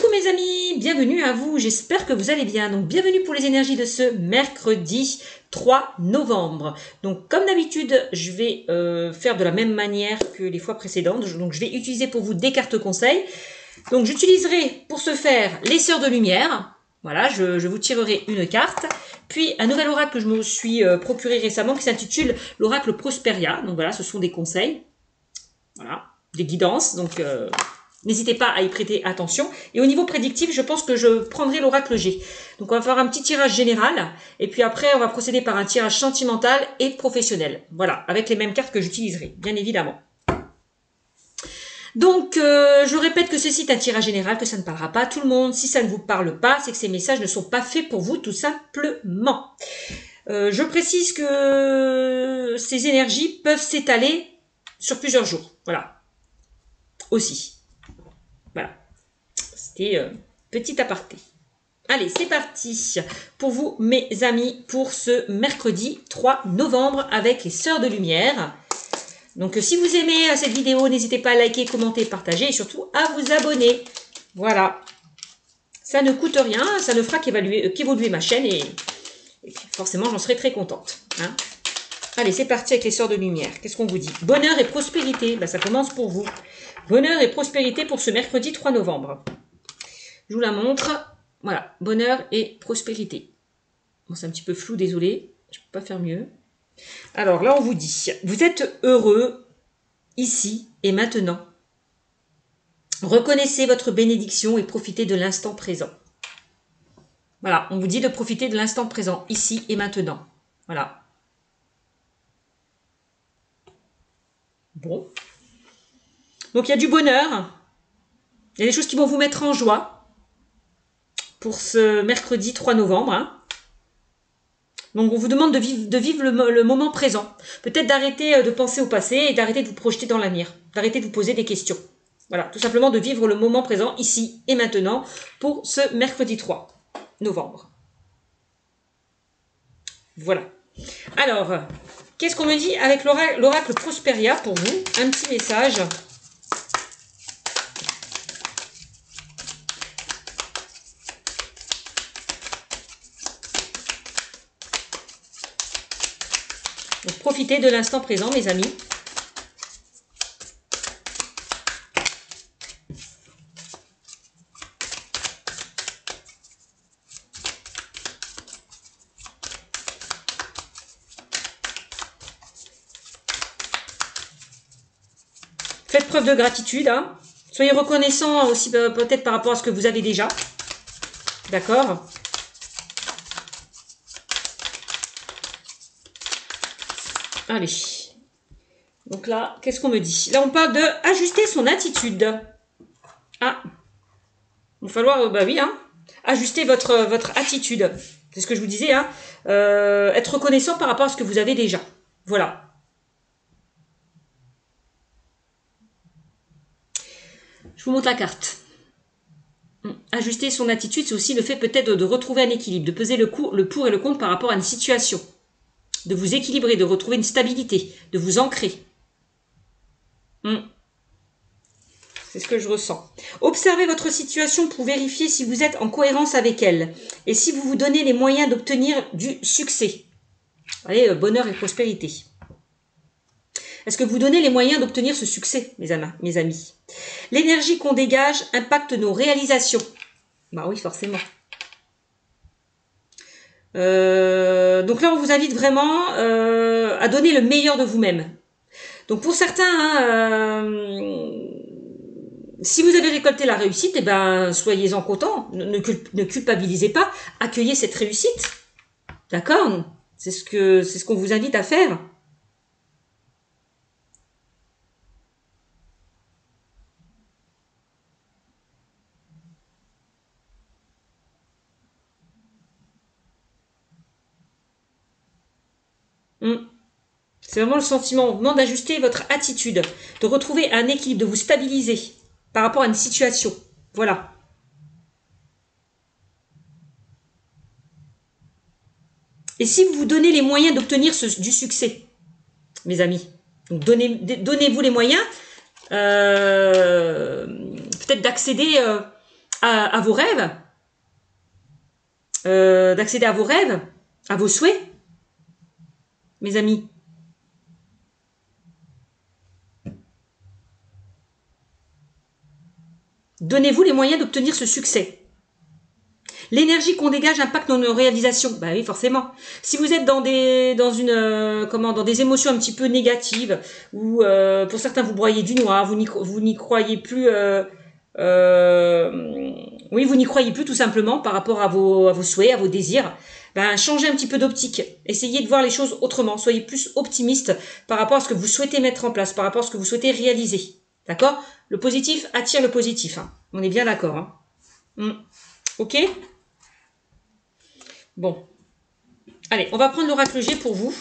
Coucou mes amis, bienvenue à vous, j'espère que vous allez bien. Donc bienvenue pour les énergies de ce mercredi 3 novembre. Donc comme d'habitude, je vais faire de la même manière que les fois précédentes. Donc je vais utiliser pour vous des cartes conseils. Donc j'utiliserai pour ce faire les sœurs de lumière. Voilà, je vous tirerai une carte. Puis un nouvel oracle que je me suis procuré récemment qui s'intitule l'oracle Prosperia. Donc voilà, ce sont des conseils. Voilà, des guidances. Donc n'hésitez pas à y prêter attention. Et au niveau prédictif, je pense que je prendrai l'oracle G. Donc on va faire un petit tirage général. Et puis après, on va procéder par un tirage sentimental et professionnel. Voilà, avec les mêmes cartes que j'utiliserai, bien évidemment. Donc, je répète que ceci est un tirage général, que ça ne parlera pas à tout le monde. Si ça ne vous parle pas, c'est que ces messages ne sont pas faits pour vous, tout simplement. Je précise que ces énergies peuvent s'étaler sur plusieurs jours. Voilà. Aussi. Voilà. C'était petit aparté. Allez, c'est parti pour vous, mes amis, pour ce mercredi 3 novembre avec les Sœurs de Lumière. Donc, si vous aimez cette vidéo, n'hésitez pas à liker, commenter, partager et surtout à vous abonner. Voilà. Ça ne coûte rien, ça ne fera qu'évoluer ma chaîne et puis forcément, j'en serai très contente. Hein. Allez, c'est parti avec les Sœurs de Lumière. Qu'est-ce qu'on vous dit? Bonheur et prospérité. Ben, ça commence pour vous. Bonheur et prospérité pour ce mercredi 3 novembre. Je vous la montre. Voilà, bonheur et prospérité. Bon, c'est un petit peu flou, désolé. Je ne peux pas faire mieux. Alors là, on vous dit, vous êtes heureux ici et maintenant. Reconnaissez votre bénédiction et profitez de l'instant présent. Voilà, on vous dit de profiter de l'instant présent, ici et maintenant. Voilà. Bon. Donc, il y a du bonheur. Il y a des choses qui vont vous mettre en joie pour ce mercredi 3 novembre. Hein. Donc, on vous demande de vivre le moment présent. Peut-être d'arrêter de penser au passé et d'arrêter de vous projeter dans l'avenir. D'arrêter de vous poser des questions. Voilà, tout simplement de vivre le moment présent, ici et maintenant, pour ce mercredi 3 novembre. Voilà. Alors, qu'est-ce qu'on me dit avec l'oracle Prosperia pour vous? Un petit message. Donc, profitez de l'instant présent, mes amis. Faites preuve de gratitude. Hein. Soyez reconnaissant aussi peut-être par rapport à ce que vous avez déjà. D'accord ? Allez. Donc là, qu'est-ce qu'on me dit? Là, on parle de ajuster son attitude. Ah. Il va falloir, bah oui, hein. Ajuster votre attitude. C'est ce que je vous disais, hein. Être reconnaissant par rapport à ce que vous avez déjà. Voilà. Je vous montre la carte. Ajuster son attitude, c'est aussi le fait peut-être de retrouver un équilibre, de peser le pour et le contre par rapport à une situation. De vous équilibrer, de retrouver une stabilité, de vous ancrer. C'est ce que je ressens. Observez votre situation pour vérifier si vous êtes en cohérence avec elle et si vous vous donnez les moyens d'obtenir du succès. Allez, bonheur et prospérité. Est-ce que vous donnez les moyens d'obtenir ce succès, mes amis? L'énergie qu'on dégage impacte nos réalisations. Bah oui, forcément. Donc là, on vous invite vraiment à donner le meilleur de vous-même. Donc pour certains, si vous avez récolté la réussite, eh ben, soyez-en contents. Ne culpabilisez pas. Accueillez cette réussite. D'accord? C'est ce qu'on vous invite à faire. C'est vraiment le sentiment. On vous demande d'ajuster votre attitude, de retrouver un équilibre, de vous stabiliser par rapport à une situation. Voilà. Et si vous vous donnez les moyens d'obtenir du succès, mes amis, donc donnez-vous les moyens peut-être d'accéder à vos rêves, d'accéder à vos rêves, à vos souhaits, mes amis. Donnez-vous les moyens d'obtenir ce succès. L'énergie qu'on dégage impacte nos réalisations. Bah oui, forcément. Si vous êtes dans des émotions un petit peu négatives, ou pour certains vous broyez du noir, vous n'y croyez plus. Oui, vous n'y croyez plus tout simplement par rapport à vos souhaits, à vos désirs. Ben, changez un petit peu d'optique. Essayez de voir les choses autrement. Soyez plus optimiste par rapport à ce que vous souhaitez mettre en place, par rapport à ce que vous souhaitez réaliser. D'accord? Le positif attire le positif. Hein. On est bien d'accord. Hein. Ok? Bon. Allez, on va prendre l'oracle G pour vous.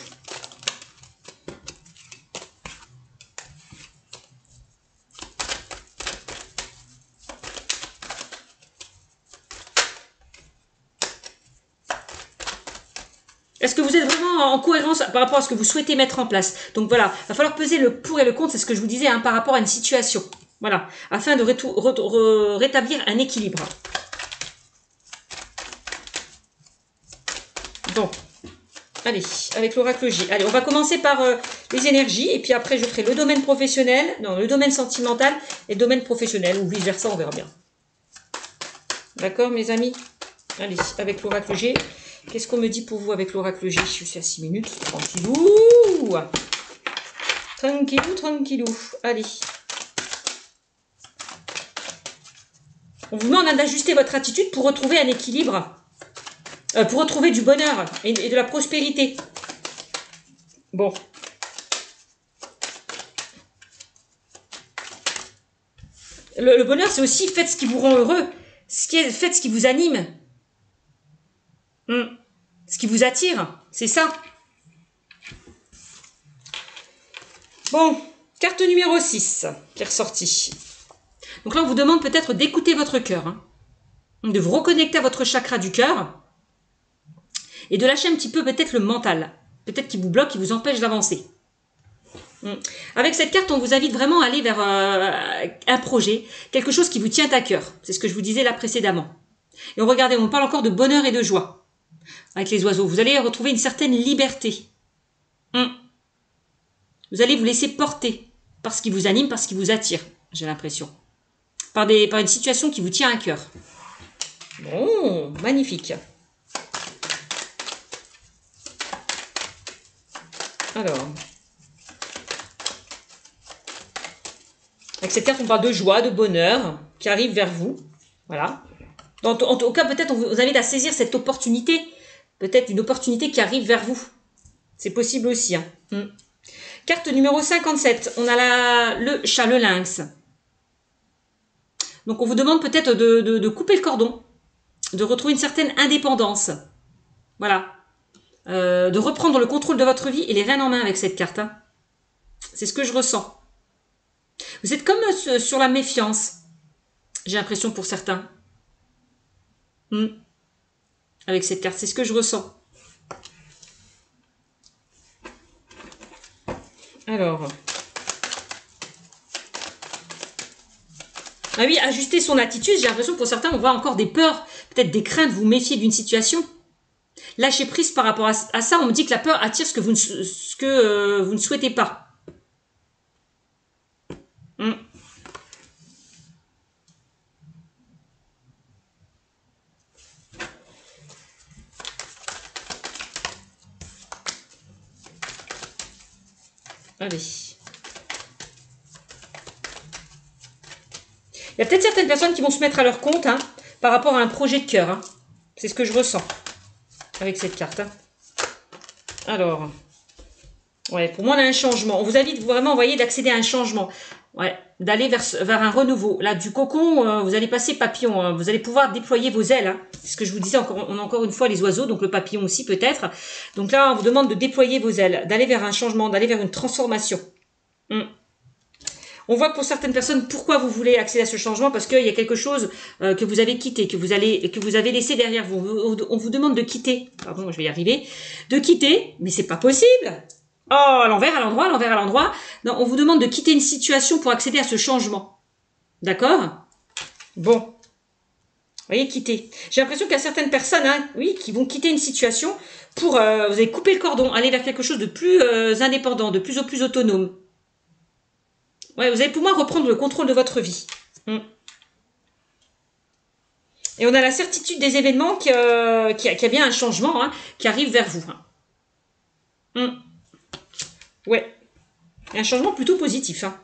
Est-ce que vous êtes vraiment en cohérence par rapport à ce que vous souhaitez mettre en place? Donc voilà, il va falloir peser le pour et le contre, c'est ce que je vous disais, hein, par rapport à une situation. Voilà, afin de rétablir un équilibre. Bon, allez, avec l'oracle J. Allez, on va commencer par les énergies, et puis après je ferai le domaine professionnel, non, le domaine sentimental et le domaine professionnel, ou vice-versa, on verra bien. D'accord, mes amis? Allez, avec l'oracle G. Qu'est-ce qu'on me dit pour vous avec l'oracle G? Je suis à 6 minutes. Tranquillou. Tranquillou, tranquillou. Allez. On vous demande d'ajuster votre attitude pour retrouver un équilibre. Pour retrouver du bonheur et de la prospérité. Bon. Le bonheur, c'est aussi faites ce qui vous rend heureux. Faites ce qui vous anime. Ce qui vous attire, c'est ça. Bon, carte numéro 6 qui est ressortie. Donc là, on vous demande peut-être d'écouter votre cœur, hein, de vous reconnecter à votre chakra du cœur et de lâcher un petit peu peut-être le mental, peut-être qui vous bloque, qui vous empêche d'avancer. Avec cette carte, on vous invite vraiment à aller vers un projet, quelque chose qui vous tient à cœur. C'est ce que je vous disais là précédemment. Et regardez, on parle encore de bonheur et de joie. Avec les oiseaux, vous allez retrouver une certaine liberté. Vous allez vous laisser porter par ce qui vous anime, par ce qui vous attire, j'ai l'impression. Par une situation qui vous tient à cœur. Bon, magnifique. Alors, avec cette carte, on parle de joie, de bonheur qui arrive vers vous. Voilà. En tout cas, peut-être on vous invite à saisir cette opportunité. Peut-être une opportunité qui arrive vers vous. C'est possible aussi. Hein. Carte numéro 57. On a le chat, le lynx. Donc, on vous demande peut-être de couper le cordon. De retrouver une certaine indépendance. Voilà. De reprendre le contrôle de votre vie et les rênes en main avec cette carte. Hein. C'est ce que je ressens. Vous êtes comme sur la méfiance. J'ai l'impression pour certains. Avec cette carte, c'est ce que je ressens. Alors. Ah oui, ajuster son attitude, j'ai l'impression que pour certains, on voit encore des peurs, peut-être des craintes, vous méfier d'une situation. Lâcher prise par rapport à ça, on me dit que la peur attire ce que vous ne souhaitez pas. Allez. Il y a peut-être certaines personnes qui vont se mettre à leur compte hein, par rapport à un projet de cœur. Hein. C'est ce que je ressens avec cette carte. Hein. Alors, ouais, pour moi, on a un changement. On vous invite vraiment, vous voyez, d'accéder à un changement. Ouais, d'aller vers un renouveau. Là, du cocon, vous allez passer papillon. Vous allez pouvoir déployer vos ailes. Hein. C'est ce que je vous disais, on a encore une fois les oiseaux, donc le papillon aussi peut-être. Donc là, on vous demande de déployer vos ailes, d'aller vers un changement, d'aller vers une transformation. On voit pour certaines personnes pourquoi vous voulez accéder à ce changement, parce qu'il y a quelque chose que vous avez quitté, que vous avez laissé derrière vous. On vous demande de quitter. Pardon, je vais y arriver. De quitter, mais c'est pas possible. Oh, à l'envers, à l'endroit, à l'envers, à l'endroit. Non, on vous demande de quitter une situation pour accéder à ce changement. D'accord? Bon. voyez, quitter. J'ai l'impression qu'il y a certaines personnes, hein, oui, qui vont quitter une situation pour, vous allez couper le cordon, aller vers quelque chose de plus indépendant, de plus autonome. Ouais, vous allez pour moi reprendre le contrôle de votre vie. Et on a la certitude des événements qu'il y a bien un changement hein, qui arrive vers vous. Ouais. Un changement plutôt positif. Hein.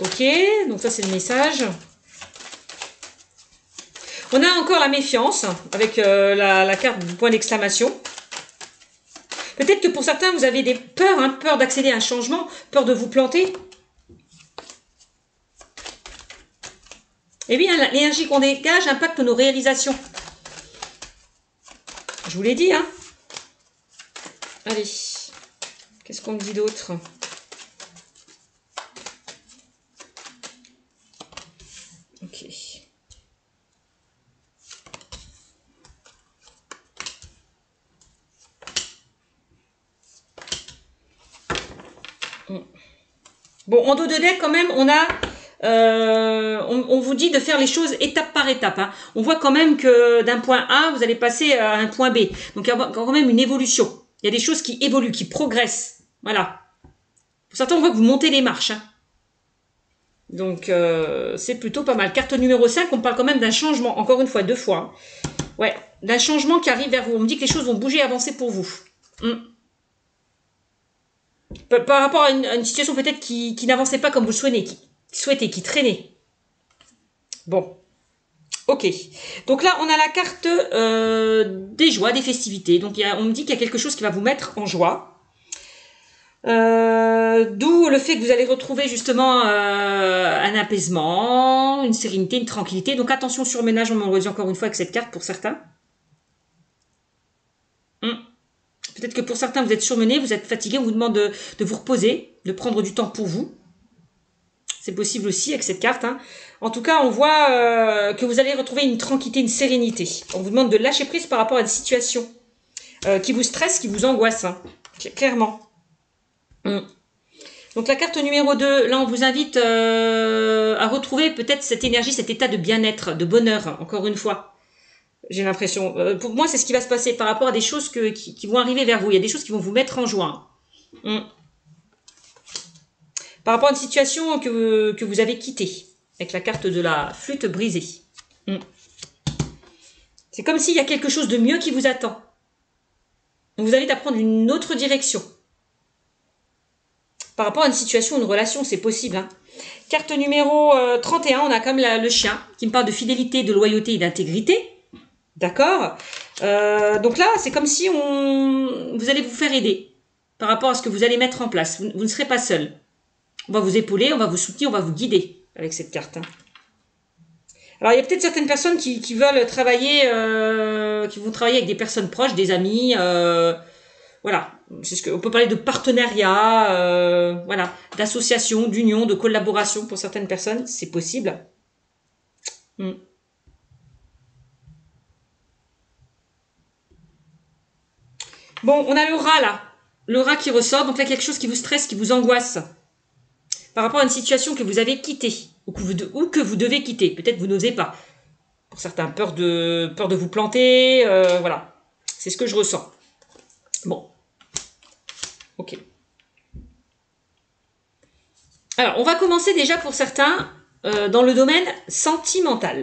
Ok, donc ça c'est le message. On a encore la méfiance avec la carte du point d'exclamation. Peut-être que pour certains, vous avez des peurs, hein, peur d'accéder à un changement, peur de vous planter. Eh bien, l'énergie qu'on dégage impacte nos réalisations. Je vous l'ai dit, hein. Allez, qu'est-ce qu'on me dit d'autre? Ok. Bon, en dos de deck, quand même, on a... on vous dit de faire les choses étape par étape. Hein. On voit quand même que d'un point A, vous allez passer à un point B. Donc, il y a quand même une évolution. Il y a des choses qui évoluent, qui progressent. Voilà. Pour certains, on voit que vous montez les marches. Hein. Donc, c'est plutôt pas mal. Carte numéro 5, on parle quand même d'un changement. Encore une fois, 2 fois. Hein. Ouais, d'un changement qui arrive vers vous. On me dit que les choses vont bouger et avancer pour vous. Par rapport à une situation peut-être qui n'avançait pas comme vous le souhaitez, qui traînait. Bon. Ok. Donc là, on a la carte des joies, des festivités. Donc on me dit qu'il y a quelque chose qui va vous mettre en joie. D'où le fait que vous allez retrouver justement un apaisement, une sérénité, une tranquillité. Donc attention sur ménage, on m'en redit encore une fois avec cette carte pour certains. Peut-être que pour certains, vous êtes surmené, vous êtes fatigué, on vous demande de vous reposer, de prendre du temps pour vous. C'est possible aussi avec cette carte. Hein. En tout cas, on voit que vous allez retrouver une tranquillité, une sérénité. On vous demande de lâcher prise par rapport à une situation qui vous stresse, qui vous angoisse. Hein. Clairement. Donc la carte numéro 2, là on vous invite à retrouver peut-être cette énergie, cet état de bien-être, de bonheur, encore une fois. J'ai l'impression. Pour moi, c'est ce qui va se passer par rapport à des choses qui vont arriver vers vous. Il y a des choses qui vont vous mettre en joie. Par rapport à une situation que vous avez quittée, avec la carte de la flûte brisée. C'est comme s'il y a quelque chose de mieux qui vous attend. On vous invite à prendre une autre direction. Par rapport à une situation, une relation, c'est possible. Hein. Carte numéro 31, on a comme le chien, qui me parle de fidélité, de loyauté et d'intégrité. D'accord. Donc là, c'est comme si vous allez vous faire aider par rapport à ce que vous allez mettre en place. Vous ne serez pas seul. On va vous épauler, on va vous soutenir, on va vous guider avec cette carte. Hein. Alors, il y a peut-être certaines personnes qui veulent travailler, qui vont travailler avec des personnes proches, des amis. Voilà. On peut parler de partenariat, voilà, d'association, d'union, de collaboration pour certaines personnes. C'est possible. Bon, on a le rat là. Le rat qui ressort. Donc là, quelque chose qui vous stresse, qui vous angoisse. Par rapport à une situation que vous avez quittée. Ou que vous devez quitter. Peut-être que vous n'osez pas. Pour certains, peur de vous planter. Voilà. C'est ce que je ressens. Bon. Ok. Alors, on va commencer déjà pour certains dans le domaine sentimental.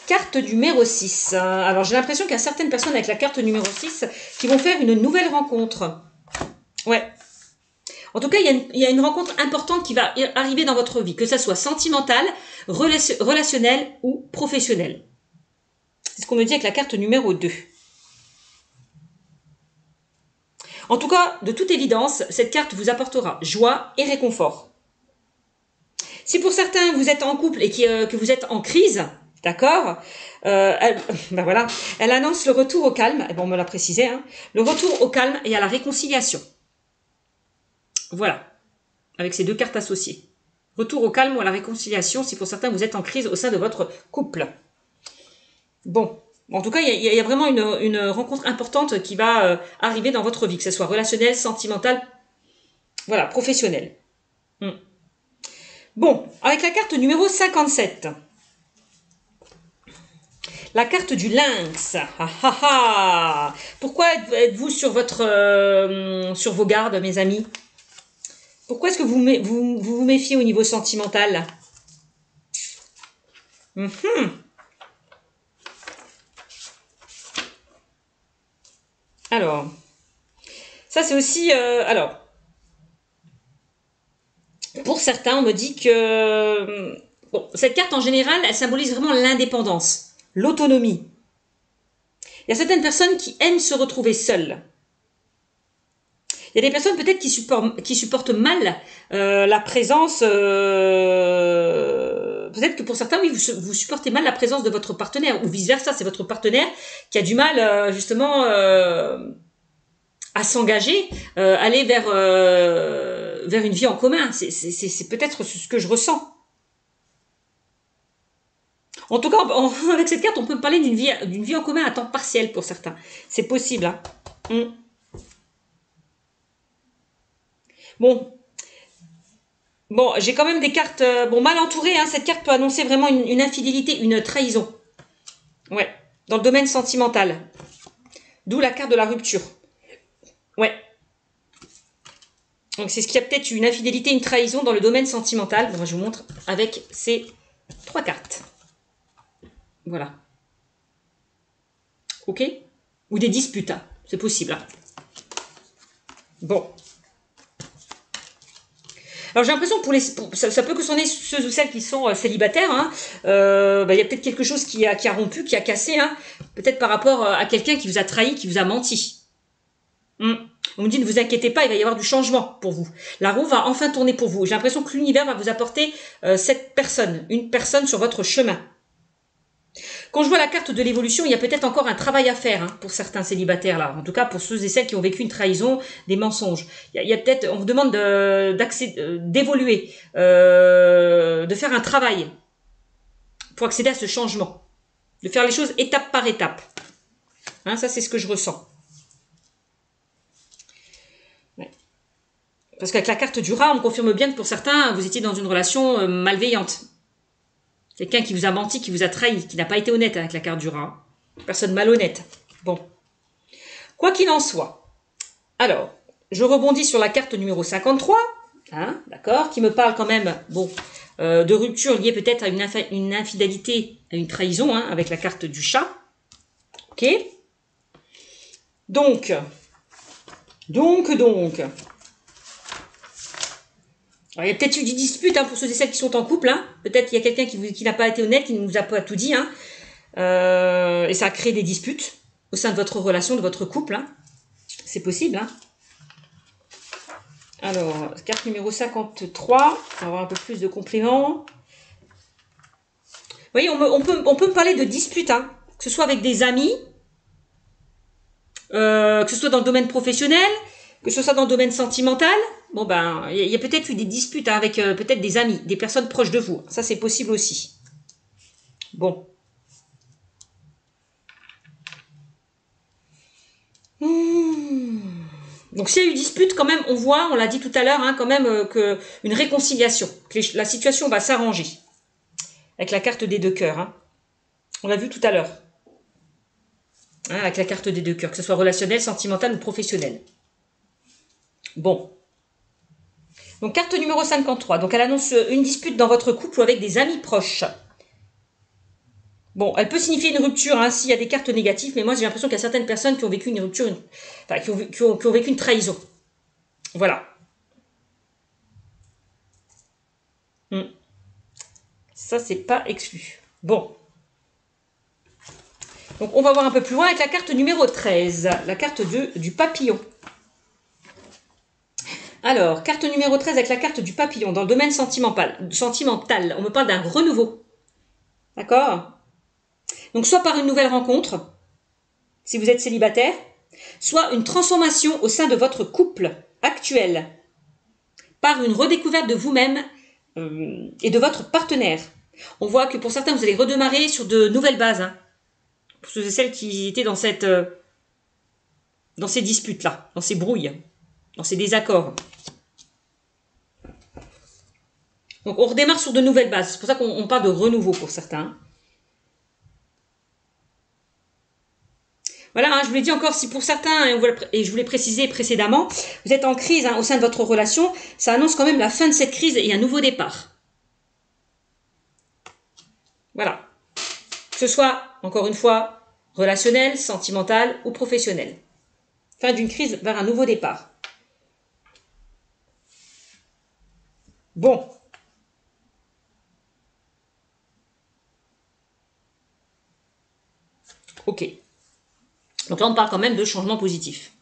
Carte numéro 6. Alors, j'ai l'impression qu'il y a certaines personnes avec la carte numéro 6 qui vont faire une nouvelle rencontre. Ouais. En tout cas, il y a une rencontre importante qui va arriver dans votre vie, que ça soit sentimentale, relationnelle ou professionnelle. C'est ce qu'on me dit avec la carte numéro 2. En tout cas, de toute évidence, cette carte vous apportera joie et réconfort. Si pour certains, vous êtes en couple et que vous êtes en crise, d'accord, ben voilà, elle annonce le retour au calme, bon, on me l'a précisé, hein, le retour au calme et à la réconciliation. Voilà, avec ces deux cartes associées. Retour au calme ou à la réconciliation, si pour certains, vous êtes en crise au sein de votre couple. Bon, en tout cas, il y a vraiment une rencontre importante qui va arriver dans votre vie, que ce soit relationnelle, sentimentale, voilà, professionnelle. Bon, avec la carte numéro 57. La carte du lynx. Ah, ah, ah. Pourquoi êtes-vous sur sur vos gardes, mes amis? Pourquoi est-ce que vous méfiez au niveau sentimental? Alors, ça c'est aussi... alors, pour certains, on me dit que... Bon, cette carte, en général, elle symbolise vraiment l'indépendance, l'autonomie. Il y a certaines personnes qui aiment se retrouver seules. Il y a des personnes peut-être qui supportent mal la présence... peut-être que pour certains, oui, vous supportez mal la présence de votre partenaire, ou vice-versa, c'est votre partenaire qui a du mal, justement, à s'engager, aller vers une vie en commun. C'est peut-être ce que je ressens. En tout cas, avec cette carte, on peut parler d'une vie en commun à temps partiel pour certains. C'est possible. Hein. Bon, j'ai quand même des cartes mal entourées. Hein. Cette carte peut annoncer vraiment une infidélité, une trahison. Ouais, dans le domaine sentimental. D'où la carte de la rupture. Ouais. Donc c'est ce qu'il y a peut-être une infidélité, une trahison dans le domaine sentimental. Bon, je vous montre avec ces 3 cartes. Voilà. Ok? Ou des disputes, hein. C'est possible. Hein. Bon. Alors j'ai l'impression que ça peut concerner ceux ou celles qui sont célibataires. Hein. Il y a peut-être quelque chose qui a rompu, qui a cassé. Hein. Peut-être par rapport à quelqu'un qui vous a trahi, qui vous a menti. On me dit ne vous inquiétez pas, il va y avoir du changement pour vous. La roue va enfin tourner pour vous. J'ai l'impression que l'univers va vous apporter cette personne, une personne sur votre chemin. Quand je vois la carte de l'évolution, il y a peut-être encore un travail à faire hein, pour certains célibataires là. En tout cas, pour ceux et celles qui ont vécu une trahison, des mensonges. Il y a peut-être, on vous demande d'évoluer, de faire un travail pour accéder à ce changement, de faire les choses étape par étape. Hein, ça, c'est ce que je ressens. Ouais. Parce qu'avec la carte du rat, on confirme bien que pour certains, vous étiez dans une relation malveillante. Quelqu'un qui vous a menti, qui vous a trahi, qui n'a pas été honnête avec la carte du rat. Personne malhonnête. Bon. Quoi qu'il en soit. Alors, je rebondis sur la carte numéro 53. Hein, d'accord, qui me parle quand même, de rupture liée peut-être à une infidélité, à une trahison, hein, avec la carte du chat. Ok. Donc. Alors, il y a peut-être eu des disputes hein, pour ceux et celles qui sont en couple. Hein. Peut-être qu'il y a quelqu'un qui n'a pas été honnête, qui ne nous a pas tout dit. Hein. Et ça a créé des disputes au sein de votre relation, de votre couple. Hein. C'est possible. Hein. Alors, carte numéro 53. On va avoir un peu plus de compléments. Vous voyez, on peut me parler de disputes. Hein. Que ce soit avec des amis, que ce soit dans le domaine professionnel, que ce soit dans le domaine sentimental. Bon ben, il y a peut-être eu des disputes hein, avec peut-être des amis, des personnes proches de vous. Ça, c'est possible aussi. Bon. Donc, s'il y a eu dispute, quand même, on voit, on l'a dit tout à l'heure, hein, quand même, une réconciliation. Que la situation va s'arranger. Avec la carte des 2 cœurs. Hein. On l'a vu tout à l'heure. Hein, avec la carte des 2 cœurs, que ce soit relationnel, sentimental ou professionnel. Bon. Donc, carte numéro 53. Donc, elle annonce une dispute dans votre couple ou avec des amis proches. Bon, elle peut signifier une rupture hein, s'il y a des cartes négatives, mais moi, j'ai l'impression qu'il y a certaines personnes qui ont vécu une rupture, qui ont vécu une trahison. Voilà. Ça, c'est pas exclu. Bon. Donc, on va voir un peu plus loin avec la carte numéro 13, la carte du papillon. Alors, carte numéro 13 avec la carte du papillon dans le domaine sentimental. On me parle d'un renouveau. D'accord? Donc, soit par une nouvelle rencontre, si vous êtes célibataire, soit une transformation au sein de votre couple actuel, par une redécouverte de vous-même et de votre partenaire. On voit que pour certains, vous allez redémarrer sur de nouvelles bases. Hein, pour ceux et celles qui étaient dans ces disputes-là, dans ces brouilles, dans ces désaccords. Donc, on redémarre sur de nouvelles bases. C'est pour ça qu'on parle de renouveau pour certains. Voilà, hein, je vous l'ai dit encore, si pour certains, et je vous l'ai précisé précédemment, vous êtes en crise hein, au sein de votre relation, ça annonce quand même la fin de cette crise et un nouveau départ. Voilà. Que ce soit, encore une fois, relationnel, sentimental ou professionnel. Fin d'une crise vers un nouveau départ. Bon. Ok. Donc là, on parle quand même de changement positif.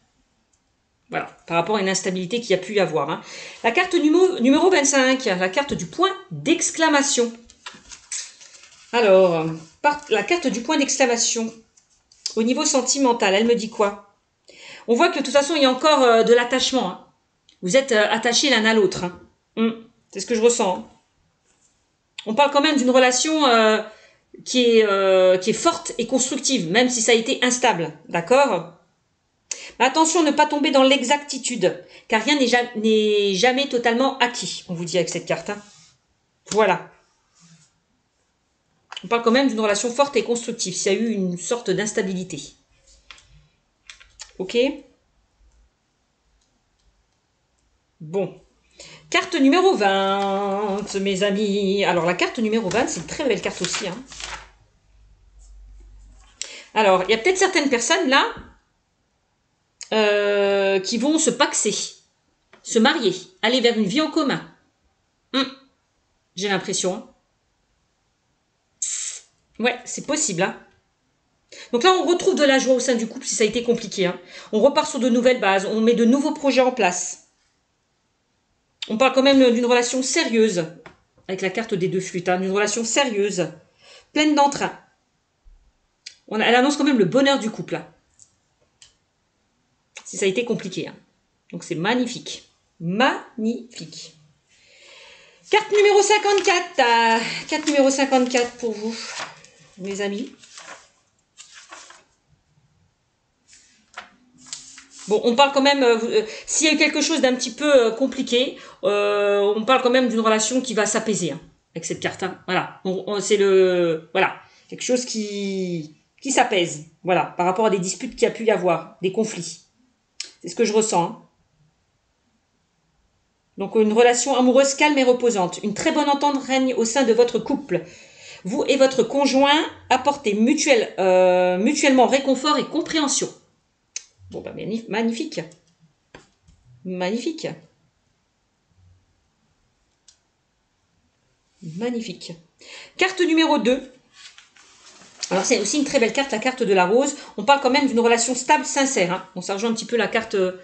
Voilà, par rapport à une instabilité qu'il y a pu y avoir. Hein. La carte numéro 25, la carte du point d'exclamation. Alors, la carte du point d'exclamation, au niveau sentimental, elle me dit quoi? On voit que de toute façon, il y a encore de l'attachement. Hein. Vous êtes attachés l'un à l'autre. Hein. C'est ce que je ressens. Hein. On parle quand même d'une relation qui est forte et constructive, même si ça a été instable. D'accord? Mais attention, ne pas tomber dans l'exactitude, car rien n'est jamais totalement acquis, on vous dit avec cette carte. Hein. Voilà. On parle quand même d'une relation forte et constructive, s'il y a eu une sorte d'instabilité. Ok? Bon. Carte numéro 20, mes amis. Alors, la carte numéro 20, c'est une très belle carte aussi. Hein. Alors, il y a peut-être certaines personnes là qui vont se paxer, se marier, aller vers une vie en commun. J'ai l'impression. Ouais, c'est possible. Hein. Donc là, on retrouve de la joie au sein du couple si ça a été compliqué. Hein. On repart sur de nouvelles bases, on met de nouveaux projets en place. On parle quand même d'une relation sérieuse, avec la carte des 2 flûtes, hein, d'une relation sérieuse, pleine d'entrain. Elle annonce quand même le bonheur du couple. Hein. Si ça a été compliqué. Hein. Donc c'est magnifique. Magnifique. Carte numéro 54. Carte numéro 54 pour vous, mes amis. Bon, on parle quand même, s'il y a eu quelque chose d'un petit peu compliqué, on parle quand même d'une relation qui va s'apaiser hein, avec cette carte. Hein. Voilà, c'est voilà, quelque chose qui s'apaise. Voilà, par rapport à des disputes qu'il y a pu y avoir, des conflits. C'est ce que je ressens. Hein. Donc une relation amoureuse calme et reposante. Une très bonne entente règne au sein de votre couple. Vous et votre conjoint apportez mutuellement réconfort et compréhension. Bon, bah, magnifique. Magnifique. Magnifique. Carte numéro 2. Alors, c'est aussi une très belle carte, la carte de la rose. On parle quand même d'une relation stable, sincère. Hein. On rejoint un petit peu la carte de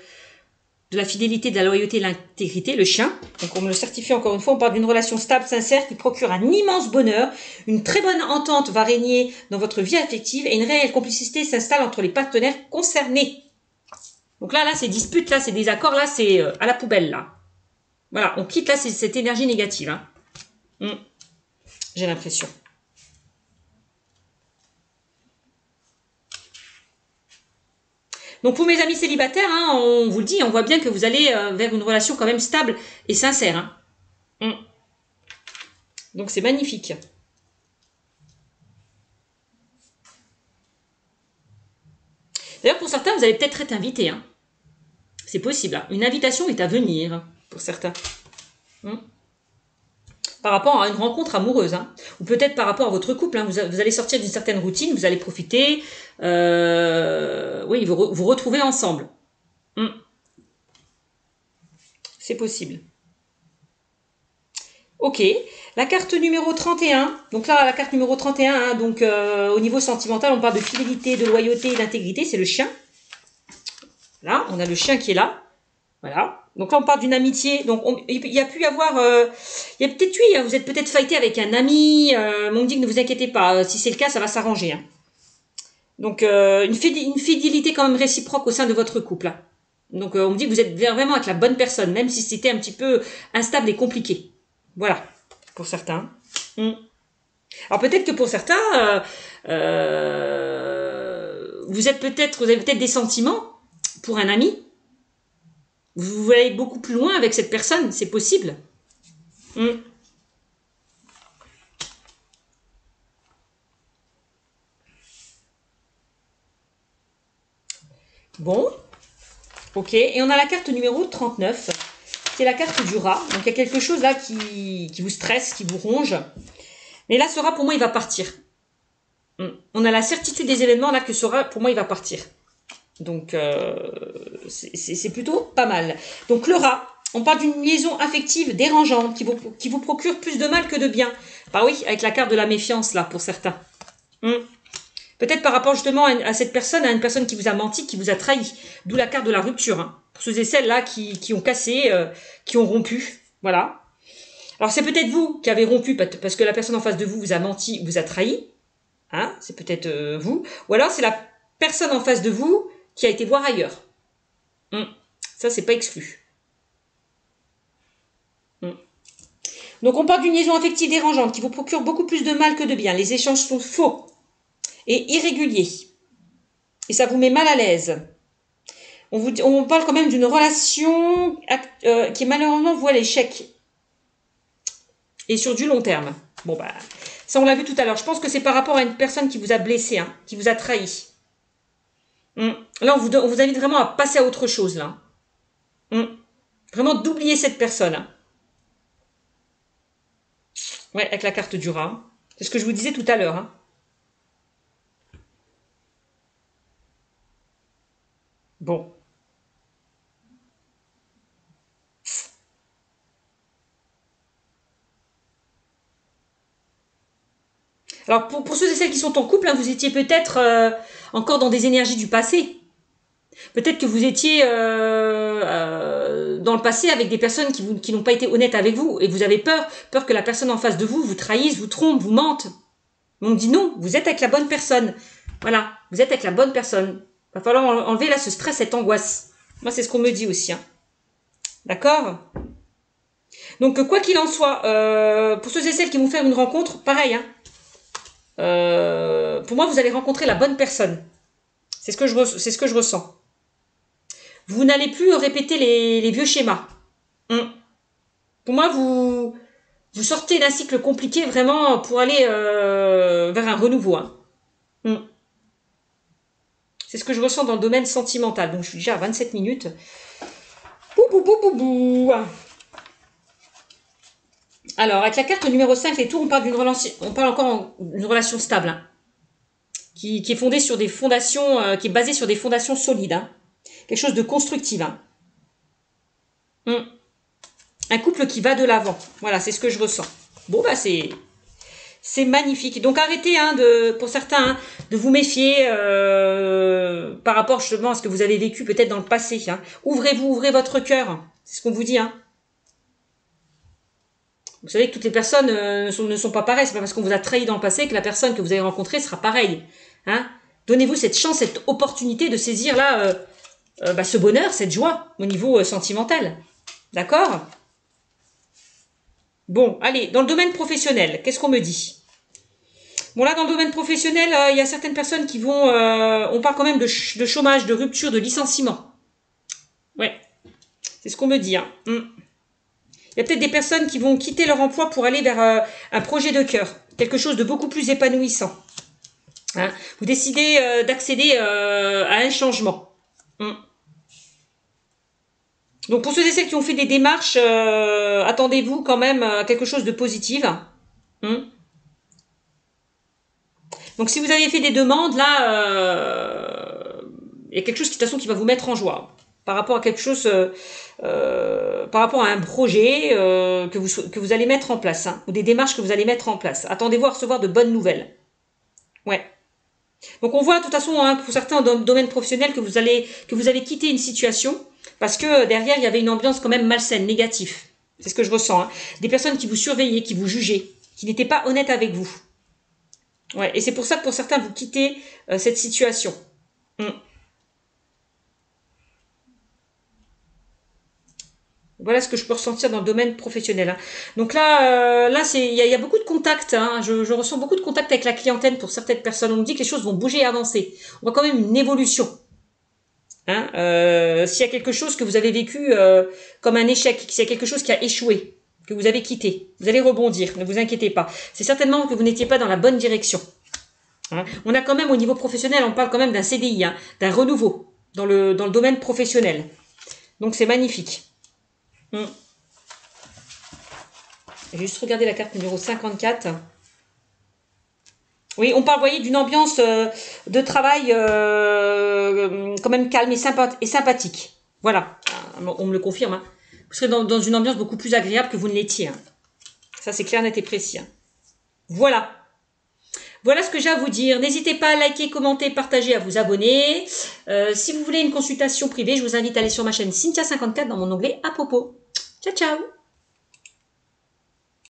la fidélité, de la loyauté et de l'intégrité, le chien. Donc, on me le certifie encore une fois. On parle d'une relation stable, sincère, qui procure un immense bonheur. Une très bonne entente va régner dans votre vie affective et une réelle complicité s'installe entre les partenaires concernés. Donc là, ces disputes, là, ces désaccords, là, c'est à la poubelle, là. Voilà, on quitte, là, cette énergie négative. Hein. J'ai l'impression. Donc pour mes amis célibataires, hein, on vous le dit, on voit bien que vous allez vers une relation quand même stable et sincère. Hein. Donc c'est magnifique. D'ailleurs pour certains, vous allez peut-être être invités. Hein. C'est possible. Hein. Une invitation est à venir pour certains. Par rapport à une rencontre amoureuse. Hein. Ou peut-être par rapport à votre couple. Hein. Vous allez sortir d'une certaine routine, vous allez profiter. Oui, vous retrouvez ensemble. C'est possible. Ok, la carte numéro 31, donc là la carte numéro 31, hein, donc au niveau sentimental on parle de fidélité, de loyauté et d'intégrité, c'est le chien. Là, on a le chien qui est là, voilà. Donc là on parle d'une amitié, donc il y a pu y avoir, il y a peut-être eu, hein, vous êtes peut-être fighté avec un ami, mais on me dit que ne vous inquiétez pas, si c'est le cas ça va s'arranger. Hein. Donc une fidélité quand même réciproque au sein de votre couple. Hein. Donc on me dit que vous êtes vraiment avec la bonne personne, même si c'était un petit peu instable et compliqué. Voilà, pour certains. Alors peut-être que pour certains, vous avez peut-être des sentiments pour un ami. Vous voulez aller beaucoup plus loin avec cette personne, c'est possible. Bon, ok. Et on a la carte numéro 39, qui est la carte du rat. Donc il y a quelque chose là qui vous stresse, qui vous ronge. Mais là, ce rat, pour moi, il va partir. On a la certitude des événements là que ce rat, pour moi, il va partir. Donc, c'est plutôt pas mal. Donc le rat, on parle d'une liaison affective dérangeante qui vous procure plus de mal que de bien. Bah oui, avec la carte de la méfiance là, pour certains. Peut-être par rapport justement à cette personne, à une personne qui vous a menti, qui vous a trahi. D'où la carte de la rupture. Hein. Pour ceux et celles-là qui ont cassé, qui ont rompu. Voilà. Alors c'est peut-être vous qui avez rompu parce que la personne en face de vous a menti, vous a trahi. Hein, c'est peut-être vous. Ou alors c'est la personne en face de vous qui a été voir ailleurs. Ça, c'est pas exclu. Donc on parle d'une liaison affective dérangeante qui vous procure beaucoup plus de mal que de bien. Les échanges sont faux et irréguliers. Et ça vous met mal à l'aise. On parle quand même d'une relation qui est malheureusement vouée à l'échec. Et sur du long terme. Bon, bah, ça on l'a vu tout à l'heure. Je pense que c'est par rapport à une personne qui vous a blessé, hein, qui vous a trahi. Là, on vous invite vraiment à passer à autre chose, là. Vraiment d'oublier cette personne. Hein. Ouais, avec la carte du rat. C'est ce que je vous disais tout à l'heure. Hein. Bon. Alors, pour ceux et celles qui sont en couple, hein, vous étiez peut-être encore dans des énergies du passé. Peut-être que vous étiez dans le passé avec des personnes qui n'ont pas été honnêtes avec vous. Et vous avez peur que la personne en face de vous trahisse, vous trompe, vous mente. On dit non, vous êtes avec la bonne personne. Voilà, vous êtes avec la bonne personne. Il va falloir enlever là ce stress, cette angoisse. Moi, c'est ce qu'on me dit aussi. Hein. D'accord ? Donc, quoi qu'il en soit, pour ceux et celles qui vont faire une rencontre, pareil. Hein, pour moi, vous allez rencontrer la bonne personne. C'est ce que je ressens. Vous n'allez plus répéter les vieux schémas. Pour moi, vous sortez d'un cycle compliqué vraiment pour aller vers un renouveau. Hein. C'est ce que je ressens dans le domaine sentimental. Donc, je suis déjà à 27 minutes. Alors, avec la carte numéro 5, les tours, on parle encore d'une relation stable. Hein, qui est fondée sur des fondations, qui est basée sur des fondations solides. Hein, quelque chose de constructif. Hein. Un couple qui va de l'avant. Voilà, c'est ce que je ressens. Bon, bah, c'est magnifique. Donc, arrêtez, hein, pour certains, hein, de vous méfier par rapport justement à ce que vous avez vécu peut-être dans le passé. Hein. Ouvrez votre cœur. C'est ce qu'on vous dit. Hein. Vous savez que toutes les personnes ne sont pas pareilles. C'est pas parce qu'on vous a trahi dans le passé que la personne que vous avez rencontrée sera pareille. Hein. Donnez-vous cette chance, cette opportunité de saisir là ce bonheur, cette joie au niveau sentimental. D'accord ? Bon, allez, dans le domaine professionnel, qu'est-ce qu'on me dit ? Bon, là, dans le domaine professionnel, il y a certaines personnes qui vont... on parle quand même de chômage, de rupture, de licenciement. Ouais, c'est ce qu'on me dit. Hein. Il y a peut-être des personnes qui vont quitter leur emploi pour aller vers un projet de cœur, quelque chose de beaucoup plus épanouissant. Hein. Vous décidez d'accéder à un changement. Donc, pour ceux et celles qui ont fait des démarches, attendez-vous quand même à quelque chose de positif. Donc, si vous avez fait des demandes, là, il y a quelque chose qui, de toute façon, qui va vous mettre en joie. Par rapport à quelque chose, par rapport à un projet que vous allez mettre en place, hein, ou des démarches que vous allez mettre en place. Attendez-vous à recevoir de bonnes nouvelles. Ouais. Donc, on voit, de toute façon, hein, pour certains dans le domaine professionnel, que vous avez quitté une situation, parce que derrière, il y avait une ambiance quand même malsaine, négative. C'est ce que je ressens. Hein. Des personnes qui vous surveillaient, qui vous jugeaient, qui n'étaient pas honnêtes avec vous. Ouais. Et c'est pour ça que pour certains, vous quittez cette situation. Voilà ce que je peux ressentir dans le domaine professionnel. Hein. Donc là, il y a beaucoup de contacts. Hein. Je ressens beaucoup de contacts avec la clientèle pour certaines personnes. On me dit que les choses vont bouger et avancer. On voit quand même une évolution. Hein, s'il y a quelque chose que vous avez vécu comme un échec, s'il y a quelque chose qui a échoué, que vous avez quitté, vous allez rebondir, ne vous inquiétez pas. C'est certainement que vous n'étiez pas dans la bonne direction. Hein. On a quand même au niveau professionnel, on parle quand même d'un CDI, hein, d'un renouveau, dans le domaine professionnel. Donc c'est magnifique. J'ai juste regardé la carte numéro 54. Oui, on parle, vous voyez, d'une ambiance de travail quand même calme et sympathique. Voilà, on me le confirme. Hein. Vous serez dans une ambiance beaucoup plus agréable que vous ne l'étiez. Hein. Ça, c'est clair, net et précis. Hein. Voilà. Voilà ce que j'ai à vous dire. N'hésitez pas à liker, commenter, partager, à vous abonner. Si vous voulez une consultation privée, je vous invite à aller sur ma chaîne Cynthia54 dans mon onglet à propos. Ciao, ciao!